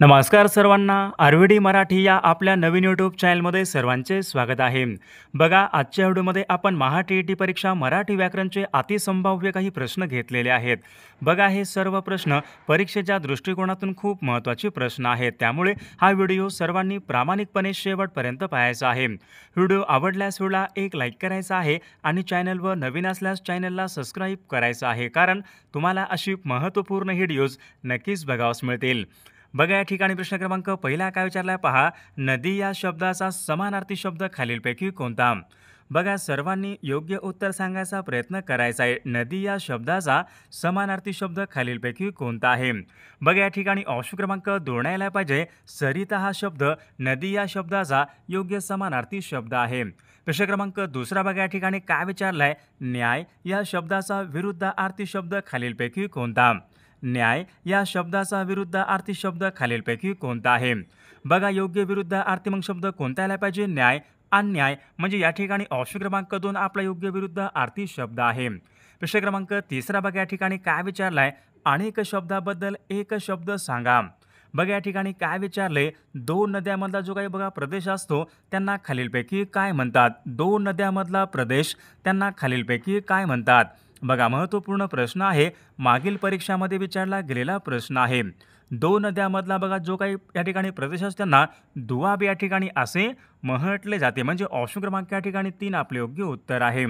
नमस्कार सर्वांना, आरवीडी मराठी या आपल्या नवीन यूट्यूब चॅनलमध्ये सर्वांचे स्वागत आहे. बघा, आजच्या व्हिडिओमध्ये आपण महा-टी-ई-टी परीक्षा मराठी व्याकरणचे अतिसंभाव्य काही प्रश्न घेतलेले आहेत. बघा, हे सर्व प्रश्न परीक्षेच्या दृष्टिकोनातून खूप महत्त्वाचे प्रश्न आहेत. त्यामुळे हा व्हिडिओ सर्वांनी प्रामाणिकपणे शेवटपर्यंत पाहायचा आहे. व्हिडिओ आवडल्यास व्हिडिओला एक लाईक करायचा आहे आणि चॅनलवर नवीन असल्यास चॅनलला सबस्क्राईब करायचं आहे, कारण तुम्हाला अशी महत्त्वपूर्ण व्हिडिओज नक्कीच बघावयास मिळतील. बघा, या ठिकाणी प्रश्न क्रमांक पहिला काय विचारलाय पहा. नदी या शब्दाचा समानार्थी शब्द खालीलपैकी कोणता? बघा, सर्वांनी योग्य उत्तर सांगायचा प्रयत्न करायचा आहे. नदी या शब्दाचा समानार्थी शब्द खालीलपैकी कोणता आहे? बघा, या ठिकाणी ऑप्शन क्रमांक 2 यायला पाहिजे. सरिता हा शब्द नदी या शब्दाचा योग्य समानार्थी शब्द आहे. प्रश्न क्रमांक 2 बघा, या ठिकाणी काय विचारलाय. न्याय या शब्दाचा विरुद्धार्थी शब्द खालीलपैकी कोणता? न्याय या शब्दाचा विरुद्धार्थी शब्द खालीलपैकी कोणता आहे? बघा, योग्य विरुद्धार्थी मग शब्द कोणता यायला पाहिजे? न्याय. अन्याय. म्हणजे या ठिकाणी ऑप्शन क्रमांक 2 आपला योग्य विरुद्धार्थी शब्द आहे. प्रश्न क्रमांक 3 बघा, या ठिकाणी काय विचारलाय. अनेक शब्दाबद्दल एक शब्द सांगा. बघा, या ठिकाणी काय विचारले. दोन नद्यांमधला जो काही बघा प्रदेश असतो त्यांना खालीलपैकी काय म्हणतात? दोन नद्यांमधला प्रदेश त्यांना खालीलपैकी काय म्हणतात? बघा, महत्त्वपूर्ण प्रश्न आहे. मागील परीक्षामध्ये विचारला गेलेला प्रश्न आहे. दोन नद्यांमधला बघा जो काही या ठिकाणी प्रदेश असतो त्यांना दुआब या ठिकाणी असे म्हटले जाते. म्हणजे ऑप्शन क्रमांक या ठिकाणी 3 आपले योग्य उत्तर आहे.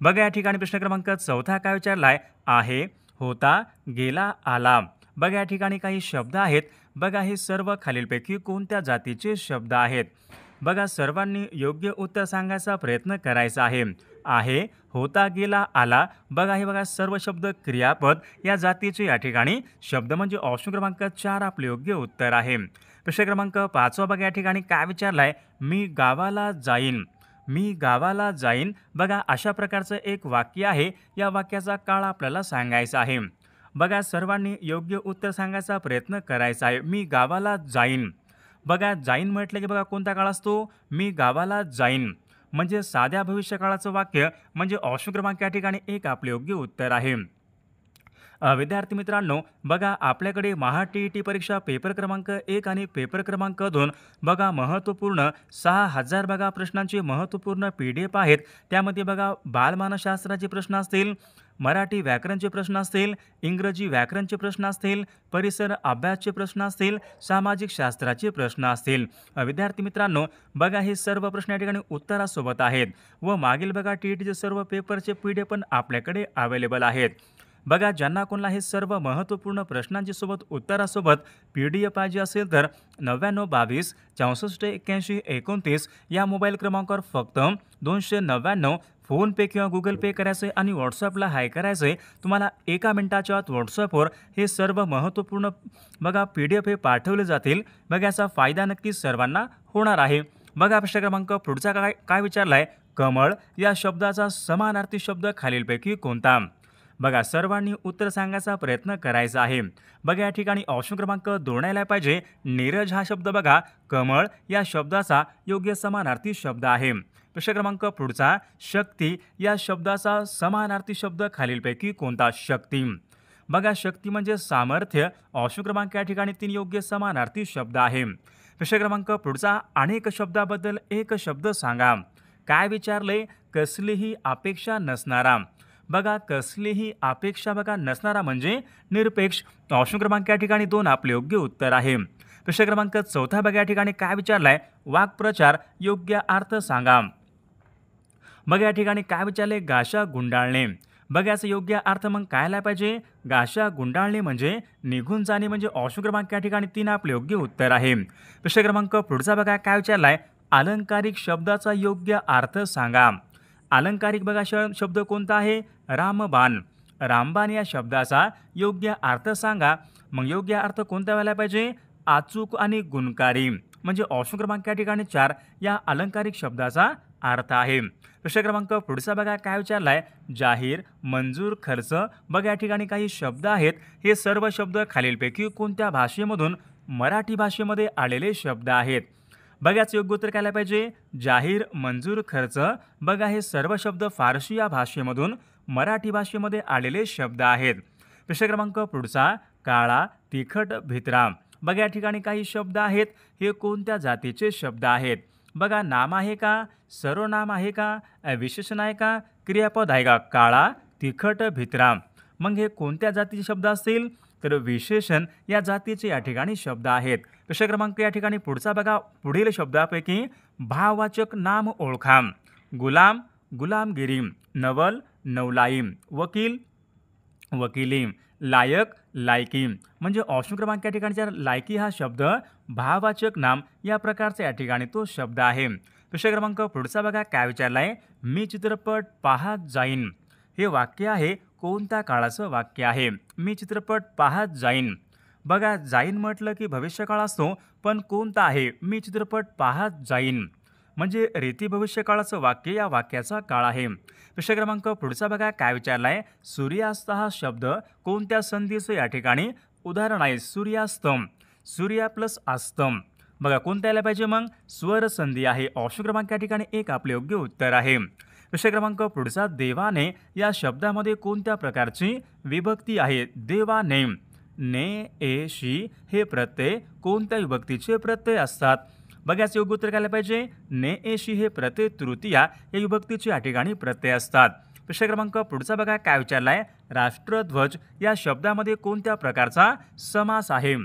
बघा, या ठिकाणी प्रश्न क्रमांक 4 काय विचारलाय. आहे, होता, गेला, आला. बघा, या ठिकाणी काही शब्द आहेत. बघा, हे सर्व खालीलपैकी कोणत्या जातीचे शब्द आहेत? बघा, सर्वांनी योग्य उत्तर सांगायचा प्रयत्न करायचा आहे. आहे, होता, गेला, आला. बघा, हे बघा सर्व शब्द क्रियापद या जातीचे या ठिकाणी शब्द, म्हणजे ऑप्शन क्रमांक 4 आपले योग्य उत्तर आहे. प्रश्न क्रमांक 5 बघा, या ठिकाणी काय विचारलाय. मी गावाला जाईन. मी गावाला जाईन. बघा, अशा प्रकारचं एक वाक्य आहे. या वाक्याचा काळ आपल्याला सांगायचा आहे. बघा, सर्वांनी योग्य उत्तर सांगायचा प्रयत्न करायचा आहे. मी गावाला जाईन. बघा, जाईन म्हटलं की बघा कोणता काळ असतो. मी गावाला जाईन. म्हणजे साध्या भविष्यकाळाचं वाक्य, म्हणजे ऑप्शन क्रमांक या ठिकाणी 1 आपले योग्य उत्तर आहे. विद्यार्थी मित्रांनो, बघा, आपल्याकडे महा-टी-ई-टी परीक्षा पेपर क्रमांक 1 आणि पेपर क्रमांक 2 बघा महत्त्वपूर्ण 6000 बघा प्रश्नांचे महत्त्वपूर्ण PDF आहेत. त्यामध्ये बघा बालमानसशास्त्राचे प्रश्न असतील, मराठी व्याकरणचे प्रश्न असतील, इंग्रजी व्याकरणचे प्रश्न असतील, परिसर अभ्यासचे प्रश्न असतील, सामाजिक शास्त्राचे प्रश्न असतील. विद्यार्थी मित्रांनो, बघा, हे सर्व प्रश्न या ठिकाणी उत्तरासोबत आहेत व मागील बघा टी-ई-टीचे सर्व पेपरचे PDF पण आपल्याकडे अवेलेबल आहेत. बघा, ज्यांना कोणाला हे सर्व महत्त्वपूर्ण प्रश्नांच्या सोबत उत्तरासोबत PDF पाहिजे असेल तर 9922 64 81 29 या मोबाईल क्रमांकावर फक्त 299 फोनपे किंवा गुगल पे करायचं आणि व्हॉट्सअपला हाय करायचं. तुम्हाला 1 मिनिटाच्या आत व्हॉट्सअपवर हे सर्व महत्त्वपूर्ण बघा PDF हे पाठवले जातील. बघा, याचा फायदा नक्कीच सर्वांना होणार आहे. बघा, प्रश्न क्रमांक पुढचा काय विचारलाय. कमळ या शब्दाचा समानार्थी शब्द खालीलपैकी कोणता? बघा, सर्वांनी उत्तर सांगायचा प्रयत्न करायचा आहे. बघा, या ठिकाणी ऑप्शन क्रमांक 2 यायला पाहिजे. नीरज हा शब्द बघा कमळ या शब्दाचा योग्य समानार्थी शब्द आहे. प्रश्न क्रमांक पुढचा. शक्ती या शब्दाचा समानार्थी शब्द खालीलपैकी कोणता? शक्ती. बघा, शक्ती म्हणजे सामर्थ्य. ऑप्शन क्रमांक या ठिकाणी 3 योग्य समानार्थी शब्द आहे. प्रश्न क्रमांक पुढचा. अनेक शब्दाबद्दल एक शब्द सांगा. काय विचारले. कसलीही अपेक्षा नसणारा. बघा, कसलीही अपेक्षा बघा नसणारा म्हणजे निरपेक्ष. ऑप्शन क्रमांक या ठिकाणी 2 आपले योग्य उत्तर आहे. प्रश्न क्रमांक 4 बघा, या ठिकाणी काय विचारलाय. वाक्प्रचार योग्य अर्थ सांगा. बघा, या ठिकाणी काय विचारले. गाशा गुंडाळणे. बघा, याचा योग्य अर्थ मग काय आला पाहिजे. गाशा गुंडाळणे म्हणजे निघून जाणे. म्हणजे ऑप्शन क्रमांक या ठिकाणी 3 आपले योग्य उत्तर आहे. प्रश्न क्रमांक पुढचा बघा काय विचारलाय. अलंकारिक शब्दाचा योग्य अर्थ सांगा. अलंकारिक बघा शब्द कोणता आहे. रामबाण. रामबाण या शब्दाचा योग्य अर्थ सांगा. मग योग्य अर्थ कोणता व्हायला पाहिजे. अचूक आणि गुणकारी. म्हणजे ऑप्शन क्रमांक या ठिकाणी 4 या अलंकारिक शब्दाचा अर्थ आहे. प्रश्न क्रमांक पुढचा बघा काय विचारलाय. जाहीर, मंजूर, खर्च. बघा, या ठिकाणी काही शब्द आहेत. हे सर्व शब्द खालीलपैकी कोणत्या भाषेमधून मराठी भाषेमध्ये आलेले शब्द आहेत? बघा, याचं योग्य उत्तर काय पाहिजे. जाहीर, मंजूर, खर्च. बघा, हे सर्व शब्द फारसी या भाषेमधून मराठी भाषेमध्ये आलेले शब्द आहेत. प्रश्न क्रमांक पुढचा. काळा, तिखट, भित्रा. बघा या ठिकाणी काही शब्द आहेत, हे कोणत्या जातीचे शब्द आहेत? बघा नाम आहे का, सर्वनाम आहे का, विशेषण आहे का, क्रियापद आहे का? काळा, तिखट, भित्रा. मग हे कोणत्या जातीचे शब्द असतील? तर विशेषण या जातीचे या ठिकाणी शब्द आहेत. प्रश्न क्रमांक या ठिकाणी पुढचा बघा, पुढील शब्दापैकी भाववाचक नाम ओळखा. गुलाम, गुलामगिरी. नवल, नवलाईम. वकील, वकिली. लायक, लायकी. म्हणजे ऑप्शन क्रमांक या ठिकाणच्या लायकी हा शब्द भाववाचक नाम या प्रकारचा या ठिकाणी तो शब्द आहे. प्रश्न क्रमांक पुढचा बघा काय विचारलाय, मी चित्रपट पाहत जाईन. हे वाक्य आहे कोणत्या काळाचं वाक्य आहे? मी चित्रपट पाहत जाईन. बघा जाईन म्हटलं की भविष्यकाळ असतो, पण कोणता आहे? मी चित्रपट पाहत जाईन. म्हणजे रीती भविष्यकाळाचं वाक्य या वाक्याचा काळ आहे. प्रश्न क्रमांक पुढचा बघा काय विचारलाय, सूर्यास्त हा शब्द कोणत्या संधीचं या ठिकाणी उदाहरण आहे? सूर्यास्तम. सूर्या प्लस आस्तम. बघा कोणत्या यायला पाहिजे मग? स्वर संधी आहे. ऑप्शन क्रमांक या ठिकाणी एक आपले योग्य उत्तर आहे. प्रश्न क्रमांक पुढचा, देवाने या शब्दामध्ये कोणत्या प्रकारची विभक्ती आहे? देवाने. ने, ए, शी हे प्रत्यय कोणत्या विभक्तीचे प्रत्यय असतात? बघाच योग्य उत्तर काय पाहिजे? ने, ए, शी हे प्रत्यय तृतीया या विभक्तीचे या ठिकाणी प्रत्यय असतात. प्रश्न क्रमांक पुढचा बघा काय विचारलाय, राष्ट्रध्वज या शब्दामध्ये कोणत्या प्रकारचा समास आहे?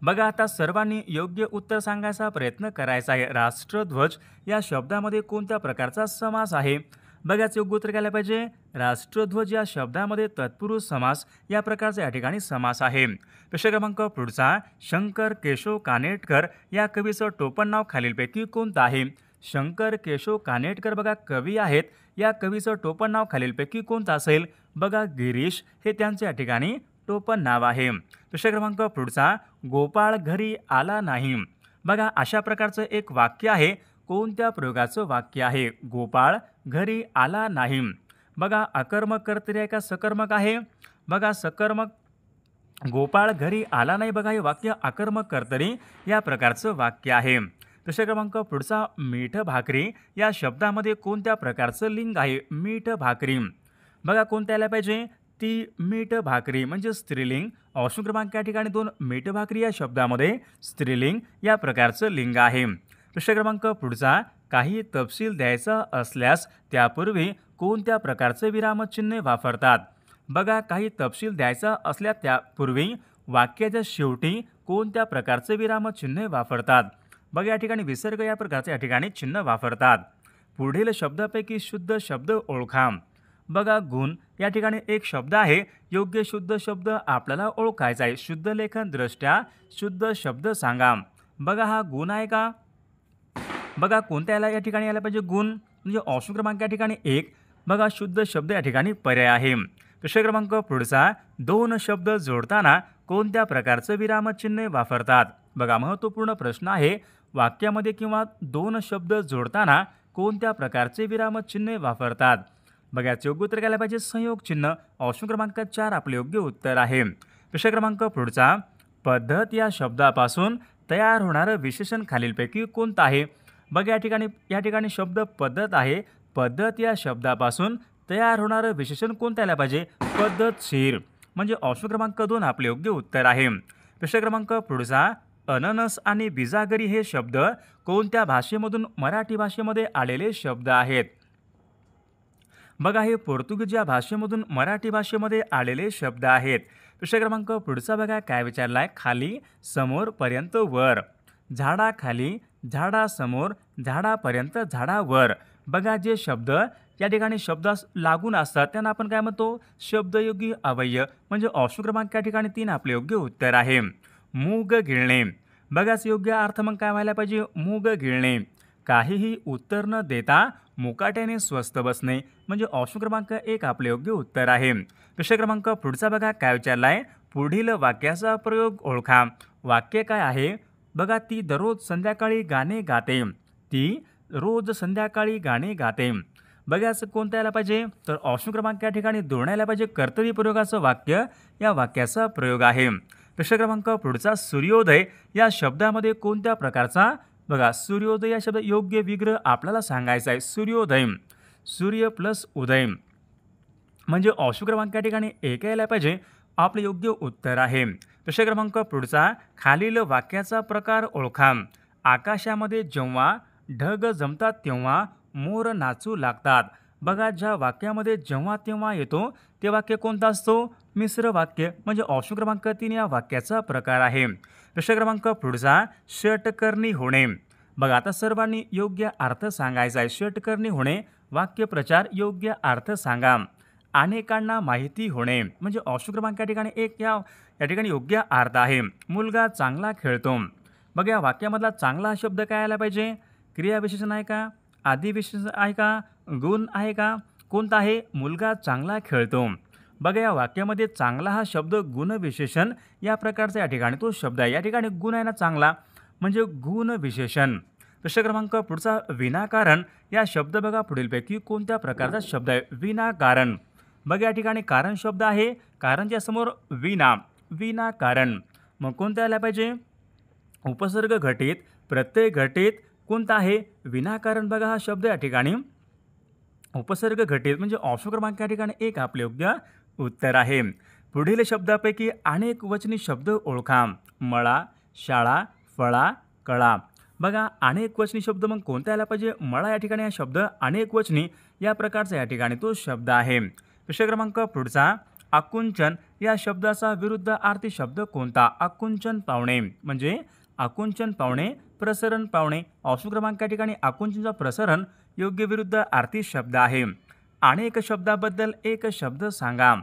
बघा आता सर्वांनी योग्य उत्तर सांगायचा प्रयत्न करायचा आहे. राष्ट्रध्वज या शब्दामध्ये कोणत्या प्रकारचा समास आहे? बघाच योग्य उत्तर काय पाहिजे? राष्ट्रध्वज या शब्दामध्ये तत्पुरुष समास या प्रकारचा या ठिकाणी समास आहे. प्रश्न क्रमांक पुढचा, शंकर केशव कानेटकर या कवीचं टोपण नाव खालीलपैकी कोणतं आहे? शंकर केशव कानेटकर बघा कवी आहेत, या कवीचं टोपण नाव खालीलपैकी कोणतं असेल? बघा गिरीश हे त्यांचे या ठिकाणी टोपण नाव आहे. प्रश्न क्रमांक पुढचा, गोपाळ घरी आला नाही. बघा अशा प्रकारचं एक वाक्य आहे, कोणत्या प्रयोगाचं वाक्य आहे? गोपाळ घरी आला नाही. बघा अकर्मक कर्तरी आहे का सकर्मक आहे? बघा सकर्मक. गोपाळ घरी आला नाही बघा हे वाक्य अकर्मक कर्तरी या प्रकारचं वाक्य आहे. प्रश्न क्रमांक पुढचा, मीठ भाकरी या शब्दामध्ये कोणत्या प्रकारचं लिंग आहे? मीठ भाकरी. बघा कोणत्या यायला पाहिजे? ती मीठ भाकरी म्हणजे स्त्रीलिंग. ऑप्शन क्रमांक या ठिकाणी 2, मीठ भाकरी या शब्दामध्ये स्त्रीलिंग या प्रकारचं लिंग आहे. प्रश्न क्रमांक पुढचा, काही तपशील द्यायचा असल्यास त्यापूर्वी कोणत्या प्रकारचे विरामचिन्ह वापरतात? बघा काही तपशील द्यायचा असल्यास त्यापूर्वी वाक्याच्या शेवटी कोणत्या प्रकारचे विरामचिन्ह वापरतात? बघा या ठिकाणी विसर्ग या प्रकारचे या ठिकाणी चिन्ह वापरतात. पुढील शब्दापैकी शुद्ध शब्द ओळखा. बघा गुण या ठिकाणी एक शब्द आहे, योग्य शुद्ध शब्द आपल्याला ओळखायचा आहे. शुद्ध लेखन दृष्ट्या शुद्ध शब्द सांगा. बघा हा गुण आहे का? बघा कोणत्या या ठिकाणी यायला पाहिजे? गुण म्हणजे ऑप्शन क्रमांक या ठिकाणी 1. बघा शुद्ध शब्द या ठिकाणी पर्याय आहे. प्रश्न क्रमांक पुढचा, 2 शब्द जोडताना कोणत्या प्रकारचं विरामचिन्ह वापरतात? बघा महत्त्वपूर्ण प्रश्न आहे, वाक्यामध्ये किंवा 2 शब्द जोडताना कोणत्या प्रकारचे विरामचिन्ह वापरतात? बघा योग्य उत्तर काय पाहिजे? संयोग चिन्ह. ऑप्शन क्रमांक 4 आपले योग्य उत्तर आहे. प्रश्न क्रमांक पुढचा, पद्धत या शब्दापासून तयार होणारं विशेषण खालीलपैकी कोणतं आहे? बघा या ठिकाणी शब्द पद्धत आहे. पद्धत या शब्दापासून तयार होणारं विशेषण कोणतं यायला पाहिजे? पद्धतशीर. म्हणजे ऑप्शन क्रमांक 2 आपले योग्य उत्तर आहे. प्रश्न क्रमांक पुढचा, अननस आणि बिजागरी हे शब्द कोणत्या भाषेमधून मराठी भाषेमध्ये आलेले शब्द आहेत? बघा हे पोर्तुगीज या भाषेमधून मराठी भाषेमध्ये आलेले शब्द आहेत. प्रश्न क्रमांक पुढचा बघा काय विचारलाय, खाली, समोर, पर्यंत, वर. झाडाखाली, झाडासमोर, झाडापर्यंत, झाडावर. बघा जे शब्द या ठिकाणी शब्दास लागून असतात त्यांना आपण काय म्हणतो? शब्दयोगी अव्यय. म्हणजे ऑप्शन क्रमांक या ठिकाणी 3 आपले योग्य उत्तर आहे. मूग गिळणे. बघाच योग्य अर्थ मग काय व्हायला पाहिजे? मूग गिळणे. काहीही उत्तर न देता मुकाट्याने स्वस्थ बसणे. म्हणजे ऑप्शन क्रमांक 1 आपले योग्य उत्तर आहे. प्रश्न क्रमांक पुढचा बघा काय विचारलाय, पुढील वाक्याचा प्रयोग ओळखा. वाक्य काय आहे? बघा ती दररोज संध्याकाळी गाणे गाते. ती रोज संध्याकाळी गाणे गाते. बघाच कोणतं यायला पाहिजे? तर ऑप्शन क्रमांक या ठिकाणी 2 यायला पाहिजे. कर्तरी प्रयोगाचं वाक्य या वाक्याचा प्रयोग आहे. प्रश्न क्रमांक पुढचा, सूर्योदय या शब्दामध्ये कोणत्या प्रकारचा? बघा सूर्योदय या शब्द योग्य विग्रह आपल्याला सांगायचा आहे. सूर्योदय. सूर्य प्लस उदय. म्हणजे ऑप्शन क्रमांक या ठिकाणी 1 यायला पाहिजे. आपले योग्य उत्तर आहे. प्रश्न क्रमांक पुढचा, खालील वाक्याचा प्रकार ओळखा. आकाशामध्ये जेव्हा ढग जमतात तेव्हा मोर नाचू लागतात. बघा, ज्या वाक्यामध्ये जेव्हा तेव्हा येतो ते वाक्य कोणतं असतो? मिश्र वाक्य, म्हणजे ऑप्शन क्रमांक 3 या वाक्याचा प्रकार आहे. प्रश्न क्रमांक पुढचा, षटकर्णी होणे. बघा, आता सर्वांनी योग्य अर्थ सांगायचा आहे. षटकर्णी होणे, वाक्यप्रचार, योग्य अर्थ सांगा. अनेकांना माहिती होणे, म्हणजे ऑप्शन क्रमांक या ठिकाणी 1 या ठिकाणी योग्य अर्थ आहे. मुलगा चांगला खेळतो. बघा, या वाक्यामधला चांगला हा शब्द काय आला पाहिजे? क्रियाविशेषण आहे का? आदिविशेषण आहे का? गुण आहे का? कोणता आहे? मुलगा चांगला खेळतो. बघा, या वाक्यामध्ये चांगला हा शब्द गुणविशेषण या प्रकारचा या ठिकाणी तो शब्द आहे. या ठिकाणी गुण आहे ना चांगला, म्हणजे गुणविशेषण. प्रश्न क्रमांक पुढचा, विनाकारण या शब्द बघा पुढीलपैकी कोणत्या प्रकारचा शब्द आहे? विनाकारण. बघा, या ठिकाणी कारण शब्द आहे, कारणच्या समोर विनाकारण. मग कोणता आला पाहिजे? उपसर्ग घटित, प्रत्यय घटित, कोणता आहे? विनाकारण. बघा, हा शब्द या ठिकाणी उपसर्ग घटित, म्हणजे ऑप्शन क्रमांक या ठिकाणी 1 आपले योग्य उत्तर आहे. पुढील शब्दापैकी अनेक वचनी शब्द ओळखा. मळा, शाळा, फळा, कळा. बघा, अनेक वचनी शब्द मग कोणता आला पाहिजे? मळा या ठिकाणी हा शब्द अनेक वचनी या प्रकारचा या ठिकाणी तो शब्द आहे. प्रश्न क्रमांक पुढचा, आकुंचन या शब्दाचा विरुद्धार्थी शब्द कोणता? आकुंचन पावणे, म्हणजे आकुंचन पावणे, प्रसरण पावणे. ऑप्शन क्रमांक या ठिकाणी आकुंचनचा प्रसरण योग्य विरुद्ध आर्थी शब्द आहे. अनेक शब्दाबद्दल एक शब्द सांगा.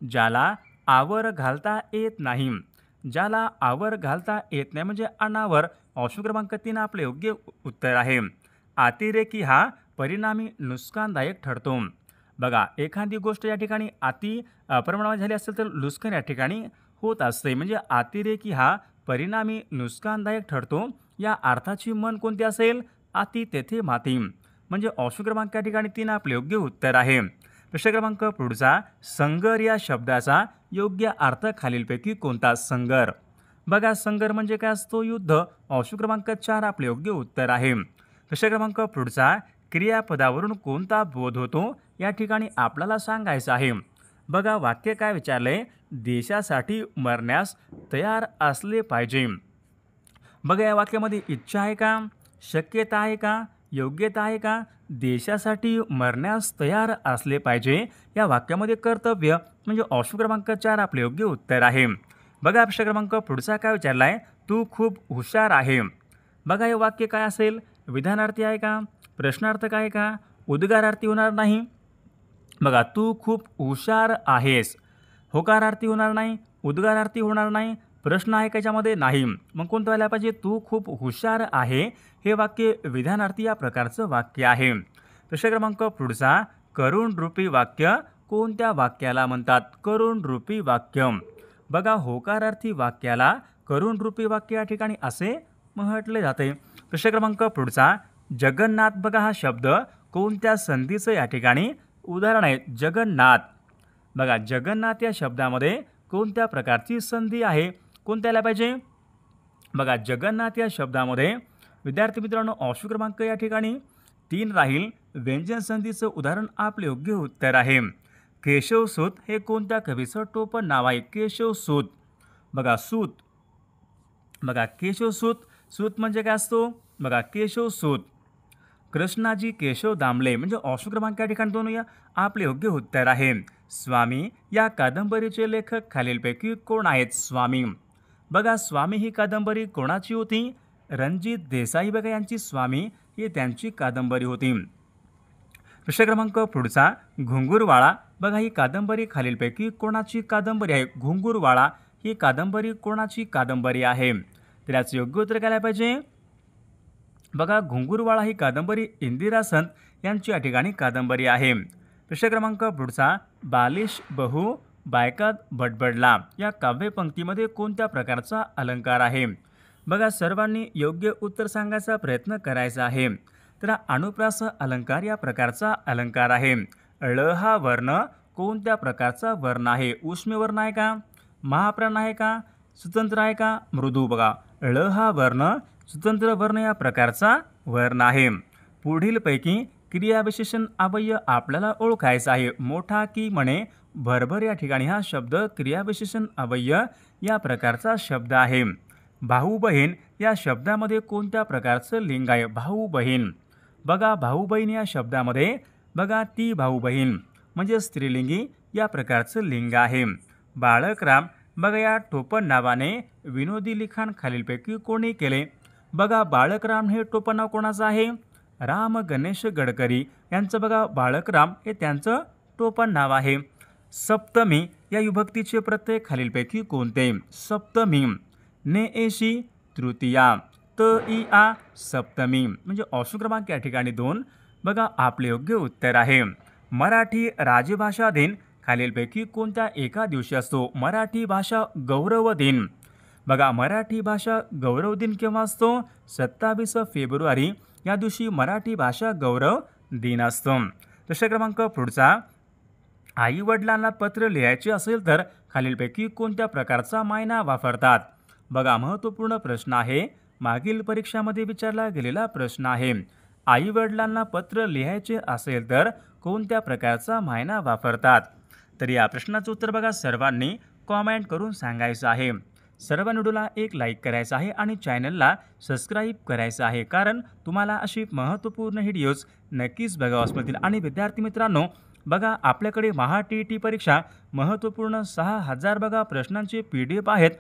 ज्याला आवर घालता येत नाही. ज्याला आवर घालता येत नाही, म्हणजे अनावर. ऑप्शन क्रमांक 3 आपले योग्य उत्तर आहे. अतिरेकी हा परिणामी नुकसानदायक ठरतो. बघा, एखादी गोष्ट या ठिकाणी अति प्रमाणात झाली असेल तर नुकसान या ठिकाणी होत असते, म्हणजे अतिरेकी हा परिणामी नुकसानदायक ठरतो. या अर्थाची मन कोणती असेल? अति तेथे माती, म्हणजे ऑप्शन क्रमांक या ठिकाणी 3 आपले योग्य उत्तर आहे. प्रश्न क्रमांक पुढचा, संगर या शब्दाचा योग्य अर्थ खालीलपैकी कोणता? संगर. बघा, संगर म्हणजे काय असतो? युद्ध. ऑप्शन क्रमांक 4 आपले योग्य उत्तर आहे. प्रश्न क्रमांक पुढचा, क्रियापदावरून कोणता बोध होतो? या ठिकाणी आपल्याला सांगायचं आहे. बघा, वाक्य काय विचारलंय? देशासाठी मरण्यास तयार असले पाहिजे. बघा, या वाक्यामध्ये इच्छा आहे का? शक्यता आहे का? योग्यता आहे का? देशासाठी मरण्यास तयार असले पाहिजे या वाक्यामध्ये कर्तव्य, म्हणजे ऑप्शन क्रमांक 4 आपले योग्य उत्तर आहे. बघा, प्रश्न क्रमांक पुढचा काय विचारलाय? तू खूप हुशार आहे. बघा, हे वाक्य काय असेल? विधानार्थी आहे का? प्रश्नार्थक आहे का? उद्गारार्थी होणार नाही. बघा, तू खूप हुशार आहेस. होकारार्थी होणार नाही, उद्गारार्थी होणार नाही, प्रश्न आहे त्याच्यामध्ये नाही. मग कोणतं व्हायला पाहिजे? तू खूप हुशार आहे हे वाक्य विधानार्थी या प्रकारचं वाक्य आहे. प्रश्न क्रमांक पुढचा, करुण रूपी वाक्य कोणत्या वाक्याला म्हणतात? करुण रूपी वाक्य. बघा, होकारार्थी वाक्याला करुण रूपी वाक्य या ठिकाणी असे म्हटले जाते. प्रश्न क्रमांक पुढचा, जगन्नाथ. बघा, हा शब्द कोणत्या संधीचं या ठिकाणी उदाहरण आहे? जगन्नाथ. बघा, जगन्नाथ या शब्दामध्ये कोणत्या प्रकारची संधी आहे? कोणत्या आल्या पाहिजे? बघा, जगन्नाथ या शब्दामध्ये विद्यार्थी मित्रांनो ऑप्शन क्रमांक या ठिकाणी 3 राहील. व्यंजन संधीचं उदाहरण आपले योग्य उत्तर आहे. केशवसूत हे कोणत्या कवीचं टोपण नाव आहे? केशवसूत. बघा, सूत. बघा, केशवसूत. सूत म्हणजे काय असतो? बघा, केशवसूत. कृष्णाजी केशव दामले, म्हणजे ऑप्शन क्रमांक या ठिकाणी 2 या आपले योग्य उत्तर आहे. स्वामी या कादंबरीचे लेखक खालीलपैकी कोण आहेत? स्वामी. बघा, स्वामी ही कादंबरी कोणाची होती? रणजित देसाई बघा यांची स्वामी ही त्यांची कादंबरी होती. प्रश्न क्रमांक पुढचा, घुंगुरवाळा. बघा, ही कादंबरी खालीलपैकी कोणाची कादंबरी आहे? घुंगुरवाळा ही कादंबरी कोणाची कादंबरी आहे? तर याचं योग्य उत्तर काय पाहिजे? बघा, घुंगुरवाळा ही कादंबरी इंदिरा संत यांची या ठिकाणी कादंबरी आहे. प्रश्न क्रमांक पुढचा, बालिश बहु बायकात बडबडला या काव्यपंक्तीमध्ये कोणत्या प्रकारचा अलंकार आहे? बघा, सर्वांनी योग्य उत्तर सांगायचा प्रयत्न करायचा आहे. तर अनुप्रास अलंकार या प्रकारचा अलंकार आहे. ळ हा वर्ण कोणत्या प्रकारचा वर्ण आहे? उष्ण वर्ण आहे का? महाप्राण आहे का? स्वतंत्र आहे का? मृदू. बघा, ळ हा वर्ण स्वतंत्र वर्ण या प्रकारचा वर्ण आहे. पुढीलपैकी क्रियाविशेषण अव्यय आपल्याला ओळखायचा आहे. मोठा की म्हणे भरभर या ठिकाणी हा शब्द क्रियाविशेषण अव्यय या प्रकारचा शब्द आहे। भाऊ बहीण या शब्दामध्ये कोणत्या प्रकारचं लिंग आहे? भाऊ बहीण। बघा भाऊ बहीण या शब्दामध्ये बघा ती भाऊ बहीण म्हणजे स्त्रीलिंगी या प्रकारचं लिंग आहे। बाळकराम बघा या टोपण नावाने विनोदी लिखाण खालीलपैकी कोणी केले? बघा बाळकराम हे टोपण नाव कोणाचं आहे? राम गणेश गडकरी यांचं बघा बाळकराम हे त्यांचं टोपण नाव आहे। सप्तमी या विभक्तीचे प्रत्यय खालीलपैकी कोणते? सप्तमी। नेएशी तृतीया त इ आ सप्तमी म्हणजे ऑप्शन क्रमांक या ठिकाणी 2 बघा आपले योग्य उत्तर आहे। मराठी राजभाषा दिन खालीलपैकी कोणत्या एका दिवशी असतो? मराठी भाषा गौरव दिन। बघा मराठी भाषा गौरव दिन केव्हा असतो? 27 फेब्रुवारी या दिवशी मराठी भाषा गौरव दिन असतो। प्रश्न क्रमांक पुढचा, आई वडिलांना पत्र लिहायचे असेल तर खालीलपैकी कोणत्या प्रकारचा मायना वापरतात? बघा महत्त्वपूर्ण प्रश्न आहे, मागील परीक्षामध्ये विचारला गेलेला प्रश्न आहे। आई वडिलांना पत्र लिहायचे असेल तर कोणत्या प्रकारचा मायना वापरतात? तर या प्रश्नाचं उत्तर बघा सर्वांनी कॉमेंट करून सांगायचं आहे। सर्व व्हिडिओला एक लाईक करायचं आहे आणि चॅनलला सबस्क्राईब करायचं आहे, कारण तुम्हाला अशी महत्त्वपूर्ण व्हिडिओज नक्कीच बघावास मिळतील। आणि विद्यार्थी मित्रांनो बघा आपल्याकडे महा-टी-ई-टी परीक्षा महत्त्वपूर्ण 6000 बघा प्रश्नांचे PDF आहेत।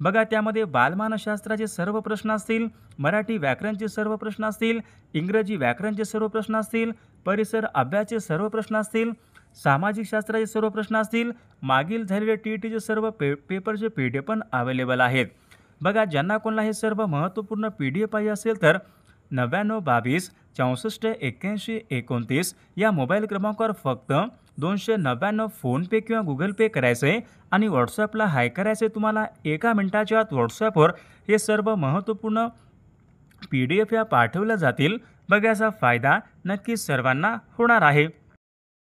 बघा त्यामध्ये बालमानसशास्त्राचे सर्व प्रश्न असतील, मराठी व्याकरणचे सर्व प्रश्न असतील, इंग्रजी व्याकरणचे सर्व प्रश्न असतील, परिसर अभ्यासाचे सर्व प्रश्न असतील, सामाजिक शास्त्राचे सर्व प्रश्न असतील, मागील झालेले टी-ई-टीचे सर्व पेपरचे PDF पण अवेलेबल आहेत। बघा ज्यांना कोणाला हे सर्व महत्त्वपूर्ण PDF पाहिजे असेल तर 9922 64 81 29 या मोबाईल क्रमांकावर फक्त 299 फोनपे किंवा गुगल पे करायचं आहे आणि व्हॉट्सअपला हाय करायचं आहे। तुम्हाला 1 मिनिटाच्या आत व्हॉट्सअपवर हे सर्व महत्त्वपूर्ण PDF या पाठवल्या जातील। बघा याचा फायदा नक्कीच सर्वांना होणार आहे।